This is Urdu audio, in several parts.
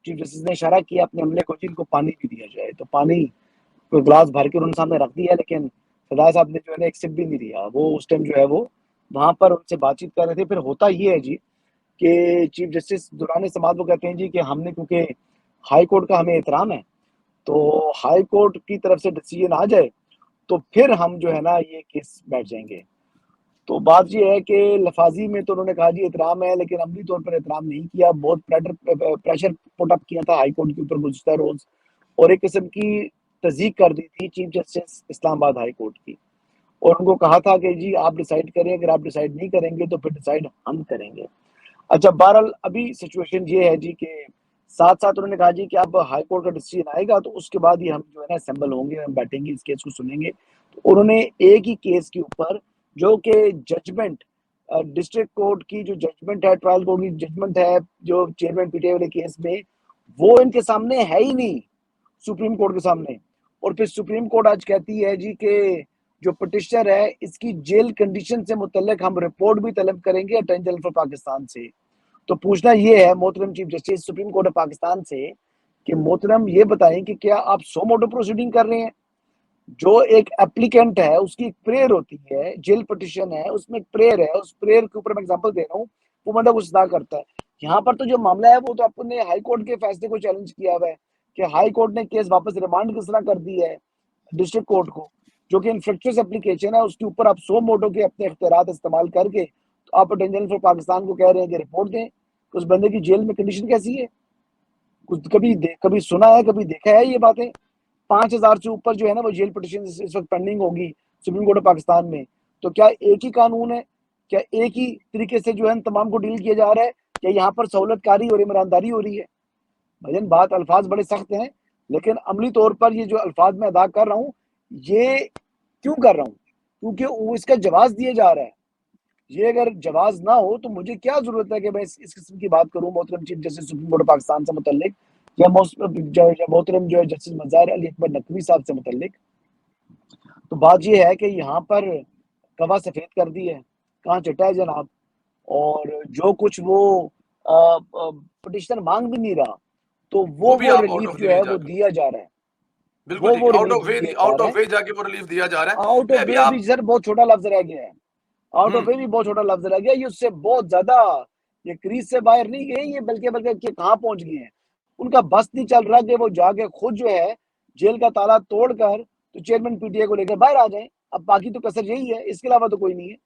چیف جسٹس نے اشارہ کیا اپنے عملے کو جن کو پانی بھی دیا جائے، تو پانی کوئی گلاس بھر کے انہوں نے سامنے رکھ دیا، لیکن فضائے صاحب نے جو ہے نا ایک سپ بھی نہیں دیا. وہ اس ٹائم جو ہے وہ وہاں پر ان سے بات چیت کر رہے تھے. پھر ہوتا یہ ہے جی کہ چیف جسٹس دوران سماعت وہ کہتے ہیں جی کہ ہم نے کیونکہ ہائی کورٹ کا ہمیں احترام ہے، تو ہائی کورٹ کی طرف سے ڈیسیجن آ جائے تو پھر ہم جو ہے نا یہ کیس بیٹھ جائیں گے. تو بات یہ ہے کہ لفاظی میں تو انہوں نے کہا جی احترام ہے، لیکن عملی طور پر احترام نہیں کیا. بہت پریشر پٹ اپ کیا تھا ہائی کورٹ کے اوپر گزشتہ روز، اور ایک قسم کی تصدیق کر دی تھی چیف جسٹس اسلام آباد ہائی کورٹ کی، اور ان کو کہا تھا کہ جی آپ ڈیسائیڈ کریں، اگر آپ ڈیسائیڈ نہیں کریں گے تو پھر ڈیسائیڈ ہم کریں گے. اچھا بہرحال ابھی سچویشن یہ ہے جی کہ ساتھ ساتھ انہوں نے کہا جی کہ اب ہائی کورٹ کا ڈیسیجن آئے گا تو اس کے بعد ہی ہم جو ہے نا اسمبل ہوں گے، ہم بیٹھیں گے، اس کیس کو سنیں گے. تو انہوں نے ایک ہی کیس کے اوپر جو کہ ججمنٹ ڈسٹرکٹ کورٹ کی جو ججمنٹ ہے، ٹرائل کورٹ کی ججمنٹ ہے جو چیئرمین پی ٹی آئی والے کیس میں، وہ ان کے سامنے ہے ہی نہیں سپریم کورٹ کے سامنے. اور پھر سپریم کورٹ آج کہتی ہے جی کہ جو پٹیشنر ہے اس کی جیل کنڈیشن سے متعلق ہم رپورٹ بھی طلب کریں گے اٹارنی جنرل فار پاکستان سے. تو پوچھنا یہ ہے محترم chief justice supreme court of Pakistan سے کہ محترم یہ بتائیں کہ کیا آپ سو موٹو پروسیڈنگ کر رہے ہیں؟ جو ایک اپلیکنٹ ہے اس کی ایک پریئر ہوتی ہے، جیل پٹیشن ہے، اس میں ایک پریئر ہے، اس پریئر کے اوپر میں ایگزامپل دے رہا ہوں، وہ بندہ کچھ ادا کرتا ہے. یہاں پر تو جو معاملہ ہے وہ تو آپ نے ہائی کورٹ کے فیصلے کو چیلنج کیا ہوا ہے کہ ہائی کورٹ نے کیس واپس ریمانڈ کس طرح کر دی ہے ڈسٹرکٹ کورٹ کو، جو کہ انفریکچوس اپلیکیشن ہے، اس کے اوپر آپ سو موٹو کے اپنے اختیارات استعمال کر کے تو آپ اٹارنی جنرل فار پاکستان کو کہہ رہے ہیں کہ رپورٹ دیں کہ اس بندے کی جیل میں کنڈیشن کیسی ہے. کبھی سنا ہے، کبھی دیکھا ہے یہ باتیں؟ 5,000 سے اوپر جو ہے نا وہ جیل پٹیشن اس وقت پینڈنگ ہوگی سپریم کورٹ آف پاکستان میں. تو کیا ایک ہی قانون ہے؟ کیا ایک ہی طریقے سے جو ہے تمام کو ڈیل کیا جا رہا ہے؟ کیا یہاں پر سہولت کاری اور عمرانداری ہو رہی ہے؟ بھجن بات الفاظ بڑے سخت ہیں، لیکن عملی طور پر یہ جو الفاظ میں ادا کر رہا ہوں یہ کیوں کر رہا ہوں؟ کیونکہ وہ اس کا جواز دیا جا رہا ہے. یہ اگر جواز نہ ہو تو مجھے کیا ضرورت ہے کہ میں اس قسم کی بات کروں محترم chief justice supreme court of Pakistan سے متعلق، یا محترم جو ہے جسٹس مظاہر علی اکبر نقوی صاحب سے متعلق. تو بات یہ ہے کہ یہاں پر کوا سفید کر دی ہے، کہاں چٹا ہے جناب. اور جو کچھ وہ پٹیشنر مانگ بھی نہیں رہا تو وہ بھی وہ آپ آؤٹ ریلیف آف جو دی ہے وے وہ جا کر، دیا جا رہا ہے. بالکل ٹھیک وہ ہے، آؤٹ ریلیف آف وے دیا جا آؤٹ رہا آف ہے. وے جا کے وہ ریلیف دیا جا رہا ہے. آؤٹ میں آف ابھی وے آپ بھی سر بہت چھوٹا لفظ رہ گیا ہے. آؤٹ آف وے بھی بہت چھوٹا لفظ رہ گیا. یہ اس سے بہت زیادہ، یہ کریز سے باہر نہیں گئے یہ، بلکہ کہاں پہنچ گئے ہیں. ان کا بس نہیں چل رہا کہ وہ جا کے خود جو ہے جیل کا تالا توڑ کر تو چیئرمین پی ٹی آئی کو لے کر باہر آ جائیں. اب باقی تو کسر یہی ہے، اس کے علاوہ تو کوئی نہیں ہے.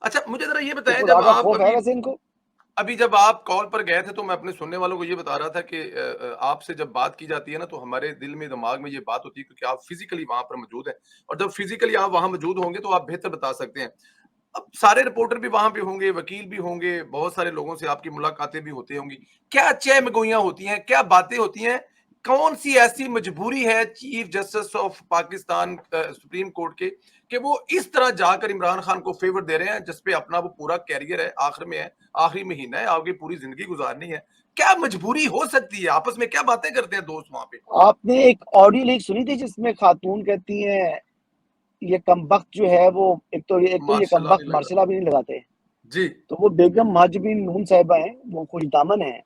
اچھا مجھے ذرا یہ تو بتائیں، خدا جب کا آپ خوف ہے ویسے ان کو. ابھی جب آپ کال پر گئے تھے تو میں اپنے سننے والوں کو یہ بتا رہا تھا کہ آپ سے جب بات کی جاتی ہے نا تو ہمارے دل میں دماغ میں یہ بات ہوتی ہے کیونکہ آپ فزیکلی وہاں پر موجود ہیں، اور جب فزیکلی آپ وہاں موجود ہوں گے تو آپ بہتر بتا سکتے ہیں. اب سارے رپورٹر بھی وہاں پہ ہوں گے، وکیل بھی ہوں گے، بہت سارے لوگوں سے آپ کی ملاقاتیں بھی ہوتی ہوں گی. کیا چہ مگوئیاں ہوتی ہیں، کیا باتیں ہوتی ہیں، کون سی ایسی مجبوری ہے chief justice of Pakistan supreme court کے کہ وہ اس طرح جا کر عمران خان کو فیور دے رہے ہیں جس پہ اپنا وہ پورا کیریئر ہے، آخر میں ہے، آخری مہینہ ہے، آگے پوری زندگی گزارنی ہے. کیا مجبوری ہو سکتی ہے؟ آپس میں کیا باتیں کرتے ہیں دوست وہاں پہ؟ آپ نے ایک آڈیو لیک سنی تھی جس میں خاتون کہتی ہیں یہ کمبخت جو ہے وہ ایک تو یہ ماشاء اللہ کمبخت نہیں لگ مارشل رہا بھی نہیں لگاتے. جی. تو وہ بیگم مہاجبین نون صاحبہ ہیں، وہ خوش دامن ہیں،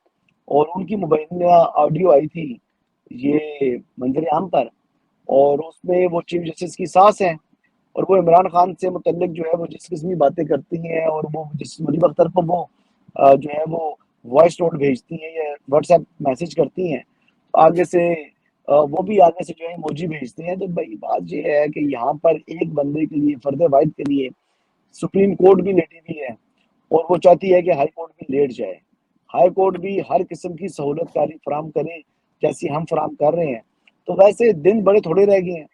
اور ان کی مبینہ آڈیو آئی تھی یہ منظر عام پر، اور اس میں وہ چیف جسٹس کی ساس ہیں اور وہ عمران خان سے متعلق جو ہے وہ جس قسمی باتیں کرتی ہیں، اور وہ جس مجیب اختر کو وہ جو ہے وہ وائس نوٹ بھیجتی ہیں یا واٹس ایپ میسج کرتی ہیں، آگے سے وہ بھی آگے سے جو ہے ایموجی بھیجتے ہیں. تو بھائی بات یہ ہے کہ یہاں پر ایک بندے کے لیے، فرد واحد کے لیے سپریم کورٹ بھی لیٹی ہوئی ہے اور وہ چاہتی ہے کہ ہائی کورٹ بھی لیٹ جائے. ہائی کورٹ بھی ہر قسم کی سہولت کاری فراہم کرے جیسی ہم فراہم کر رہے ہیں. تو ویسے دن بڑے تھوڑے رہ گئے ہیں،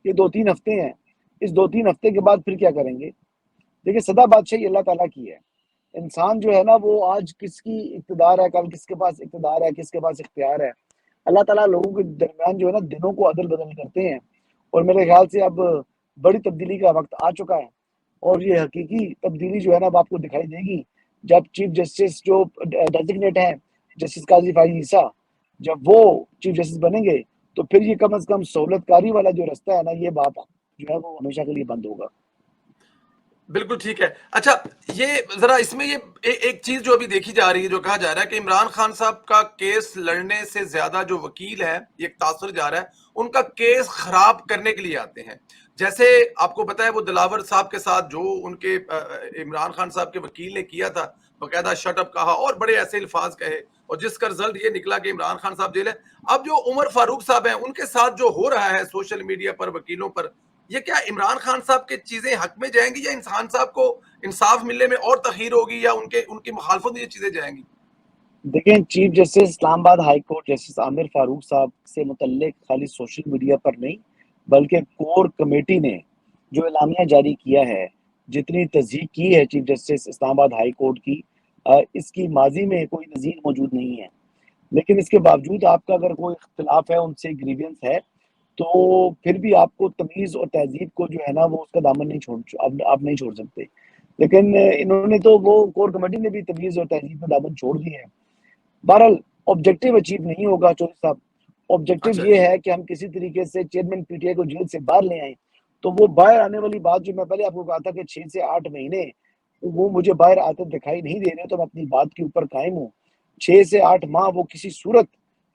یہ 2-3 ہفتے ہیں. اس 2-3 ہفتے کے بعد پھر کیا کریں گے؟ دیکھیں سدا بادشاہی اللہ تعالیٰ کی ہے. انسان جو ہے نا وہ آج کس کی اقتدار ہے، کل کس کے پاس اقتدار ہے، کس کے پاس اختیار ہے. اللہ تعالیٰ لوگوں کے درمیان جو ہے نا دنوں کو عدل بدل کرتے ہیں، اور میرے خیال سے اب بڑی تبدیلی کا وقت آ چکا ہے. اور یہ حقیقی تبدیلی جو ہے نا اب آپ کو دکھائی دے گی جب چیف جسٹس جو ڈیزگنیٹ ہیں جسٹس قاضی فائز عیسیٰ جب وہ چیف جسٹس بنیں گے تو پھر یہ کم از کم سہولت کاری والا جو رستہ ہے نا یہ باپ جو ہے وہ ہمیشہ کے لیے بند ہوگا. بالکل ٹھیک ہے. اچھا یہ ذرا اس میں یہ ایک چیز جو ابھی دیکھی جا رہی ہے، جو کہا جا رہا ہے کہ عمران خان صاحب کا کیس لڑنے سے زیادہ جو وکیل ہے، یہ ایک تاثر جا رہا ہے، ان کا کیس خراب کرنے کے لیے آتے ہیں. جیسے آپ کو پتا ہے وہ دلاور صاحب کے ساتھ جو ان کے عمران خان صاحب کے وکیل نے کیا تھا، باقاعدہ شٹ اپ کہا اور بڑے ایسے الفاظ کہے، اور جس کا رزلٹ یہ نکلا کہ عمران خان صاحب جیل ہے. اب جو عمر فاروق صاحب ہیں، ان کے ساتھ جو ہو رہا ہے سوشل میڈیا پر وکیلوں پر، یہ کیا عمران خان صاحب کے چیزیں حق میں جائیں گی، یا انسان صاحب کو انصاف ملنے میں اور تاخیر ہوگی، یا ان کی مخالفت میں یہ چیزیں جائیں گی؟ دیکھیں چیف جسٹس اسلام آباد ہائی کورٹ جسٹس عامر فاروق صاحب سے متعلق خالی سوشل میڈیا پر نہیں بلکہ کور کمیٹی نے جو اعلامیہ جاری کیا ہے، جتنی تصدیق کی ہے چیف جسٹس اسلام آباد ہائی کورٹ کی، اس کی ماضی میں کوئی نظیر موجود نہیں ہے. لیکن اس کے باوجود آپ کا اگر کوئی اختلاف ہے، ان سے گریوینس ہے، تو پھر بھی آپ کو تمیز اور تہذیب کو جو ہے نا وہ اس کا دامن نہیں آپ نہیں چھوڑ سکتے. لیکن انہوں نے تو وہ کور کمیٹی نے بھی تمیز اور تہذیب کا دامن چھوڑ دی ہے. بہرحال آبجیکٹو اچیو نہیں ہوگا چودھری صاحب. آبجیکٹو اچھا یہ جی. ہے کہ ہم کسی طریقے سے چیئرمین پی ٹی آئی کو جیل سے باہر لے آئیں. تو وہ باہر آنے والی بات جو میں پہلے آپ کو کہا تھا کہ 6 سے 8 مہینے وہ مجھے باہر آتے دکھائی نہیں دے رہے، تو میں اپنی بات کے اوپر قائم ہوں. 6 سے 8 ماہ وہ کسی صورت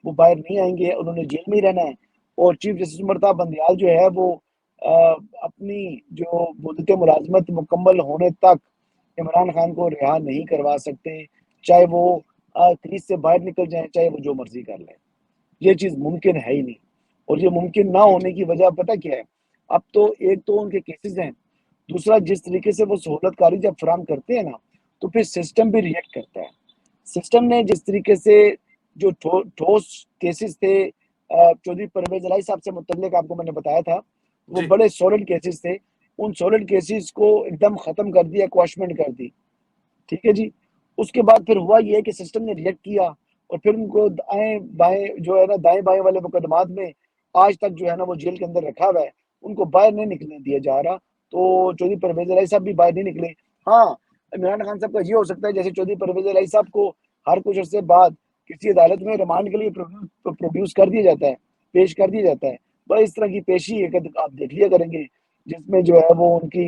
وہ باہر نہیں آئیں گے، انہوں نے جیل میں ہی رہنا ہے. اور چیف جسٹس مرتضیٰ بندیال جو ہے وہ اپنی جو مدت ملازمت مکمل ہونے تک عمران خان کو رہا نہیں کروا سکتے، چاہے وہ کریز سے باہر نکل جائیں، چاہے وہ جو مرضی کر لیں. یہ چیز ممکن ہے ہی نہیں. اور یہ ممکن نہ ہونے کی وجہ پتہ کیا ہے؟ اب تو ایک تو ان کے کیسز ہیں، دوسرا جس طریقے سے وہ سہولت کاری جب فراہم کرتے ہیں نا، تو پھر سسٹم بھی ریئیکٹ کرتا ہے. سسٹم نے جس طریقے سے جو ٹھوس کیسز تھے چودھری پرویز الہی صاحب سے متعلق آپ کو میں نے بتایا تھا، وہ جی بڑے سولڈ کیسز تھے. ان سولڈ کیسز کو ایک دم ختم کر دیا، کواشمنٹ کر دی. ٹھیک ہے جی. اس کے بعد پھر ہوا یہ کہ سسٹم نے ریئیکٹ کیا، اور پھر ان کو دائیں بائیں جو ہے نا دائیں بائیں والے مقدمات میں آج تک جو ہے نا وہ جیل کے اندر رکھا ہوا ہے. ان کو باہر نہیں نکلنے دیا جا رہا. تو چودھری پرویز الہی صاحب بھی باہر نہیں نکلے. ہاں عمران خان صاحب کا یہ ہو سکتا ہے جیسے چودھری پرویز الہی صاحب کو ہر کچھ عرصے بعد کسی عدالت میں ریمانڈ کے لیے پروڈیوس کر دیا جاتا ہے، پیش کر دیا جاتا ہے. بس اس طرح کی پیشی آپ دیکھ لیا کریں گے، جس میں جو ہے وہ ان کی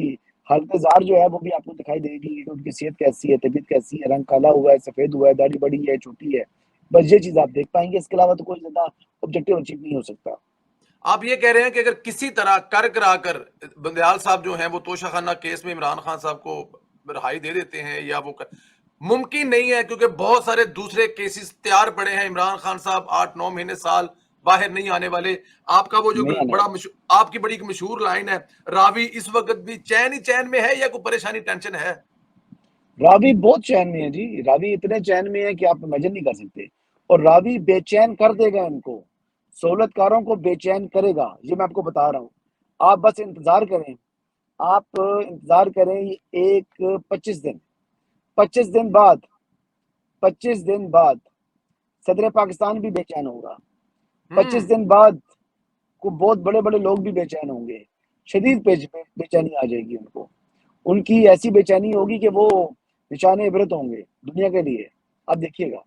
حالت زار جو ہے وہ بھی آپ کو دکھائی دے گی کہ ان کی صحت کیسی ہے، طبیعت کیسی ہے، رنگ کالا ہوا ہے، سفید ہوا ہے، داڑھی بڑی ہے، چھوٹی ہے. بس یہ چیز آپ دیکھ پائیں گے. اس کے علاوہ تو کوئی زیادہ آبجیکٹو اچیو نہیں ہو سکتا. آپ یہ کہہ رہے ہیں کہ اگر کسی طرح کر کرا کر بندیال صاحب جو ہیں وہ توشہ خانہ کیس میں عمران خان صاحب کو رہائی دے دیتے ہیں، یا وہ ممکن نہیں ہے، کیونکہ بہت سارے دوسرے کیسز تیار پڑے ہیں. عمران خان صاحب 8-9 مہینے سال باہر نہیں آنے والے. آپ کا وہ جو نہیں آنے بڑا والا. آپ کی بڑی ایک مشہور لائن ہے، راوی اس وقت بھی چین ہی چین میں ہے، یا کوئی پریشانی ٹینشن ہے؟ راوی بہت چین میں ہے جی. راوی اتنے چین میں ہے کہ آپ امیجن نہیں کر سکتے. اور راوی بے چین کر دے گا ان کو، سہولت کاروں کو بے چین کرے گا. یہ میں آپ کو بتا رہا ہوں. آپ بس انتظار کریں. آپ انتظار کریں ایک 25 دن بعد 25 دن بعد صدر پاکستان بھی بے چین ہوگا. 25 دن بعد کو بہت بڑے بڑے لوگ بھی بے چین ہوں گے. شدید بے چینی آ جائے گی ان کو. ان کی ایسی بے چینی ہوگی کہ وہ نشان عبرت ہوں گے دنیا کے لیے. آپ دیکھیے گا.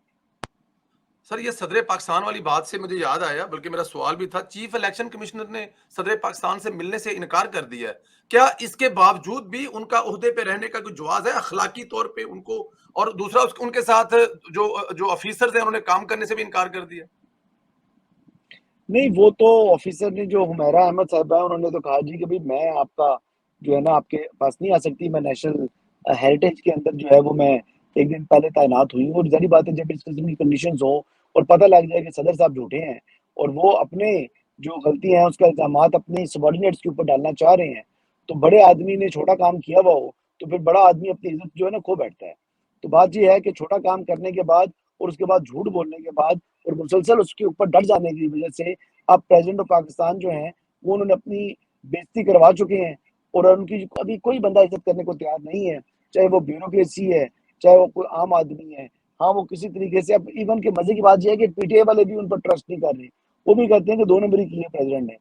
سر یہ صدر پاکستان والی بات سے مجھے یاد آیا، بلکہ میرا سوال بھی تھا. چیف الیکشن کمشنر نے صدر پاکستان سے ملنے سے انکار کر دیا ہے. کیا اس کے باوجود بھی ان کا عہدے پہ رہنے کا کوئی جواز ہے اخلاقی طور پہ ان کو؟ اور دوسرا ان کے ساتھ جو آفیسرز ہیں انہوں نے کام کرنے سے بھی انکار کر دیا. نہیں، وہ تو آفیسر نے جو حمیرہ احمد صاحبہ ہے، انہوں نے تو کہا جی کہ میں آپ کا جو ہے نا آپ کے پاس نہیں آ سکتی. میں نیشنل ہیریٹیج کے اندر جو ہے وہ میں ایک دن پہلے تعینات ہوئی ہوں. اور ظاہری بات ہے جب اس قسم کی کنڈیشنز ہو اور پتہ لگ جائے کہ صدر صاحب جھوٹے ہیں اور وہ اپنے جو غلطی ہیں اس کا الزامات اپنی سبارڈینیٹس کے اوپر ڈالنا چاہ رہے ہیں، تو بڑے آدمی نے چھوٹا کام کیا ہوا ہو تو پھر بڑا آدمی اپنی عزت جو ہے نا کھو بیٹھتا ہے. تو بات یہ ہے کہ چھوٹا کام کرنے کے بعد اور اس کے بعد جھوٹ بولنے کے بعد اور مسلسل اس کے اوپر ڈٹ جانے کی وجہ سے اب پریزیڈنٹ آف پاکستان جو ہیں وہ انہوں نے اپنی بےزتی کروا چکے ہیں. اور ان کی ابھی کوئی بندہ عزت کرنے کو تیار نہیں ہے، چاہے وہ بیوروکریسی ہے، چاہے وہ کوئی عام آدمی ہے. ہاں وہ کسی طریقے سے اب ایون کے مزے کی بات یہ ہے کہ پی ٹی اے والے بھی ان پر ٹرسٹ نہیں کر رہے. وہ بھی کہتے ہیں کہ 2 نمبری کی ہے پریزیڈنٹ نے.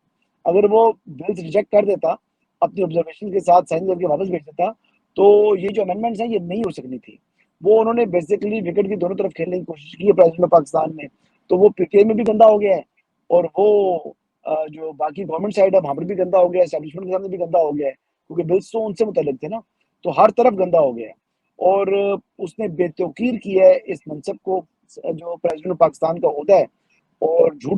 اگر وہ بلز ریجیکٹ کر دیتا، اپنی آبزرویشن کے ساتھ سائن کر کے واپس بھیج دیتا، تو یہ جو امینڈمنٹس ہیں یہ نہیں ہو سکنی تھی. وہ انہوں نے بیسیکلی وکٹ کی دونوں طرف کھیلنے کی کوشش کی ہے پریزیڈنٹ آف پاکستان نے. تو وہ پی ٹی اے میں بھی گندا ہو گیا ہے، اور وہ جو باقی گورنمنٹ سائڈ ہے وہاں پر بھی گندا ہو گیا ہے، اسٹیبلشمنٹ کے سامنے بھی گندا ہو گیا ہے، کیونکہ بلز تو ان سے متعلق تھے نا. تو ہر طرف گندا ہو گیا ہے، اور اس نے بے توقیر کیا ہے اس منصب کو جو پریزیڈنٹ پاکستان کا عہدہ ہے، اور جھوٹ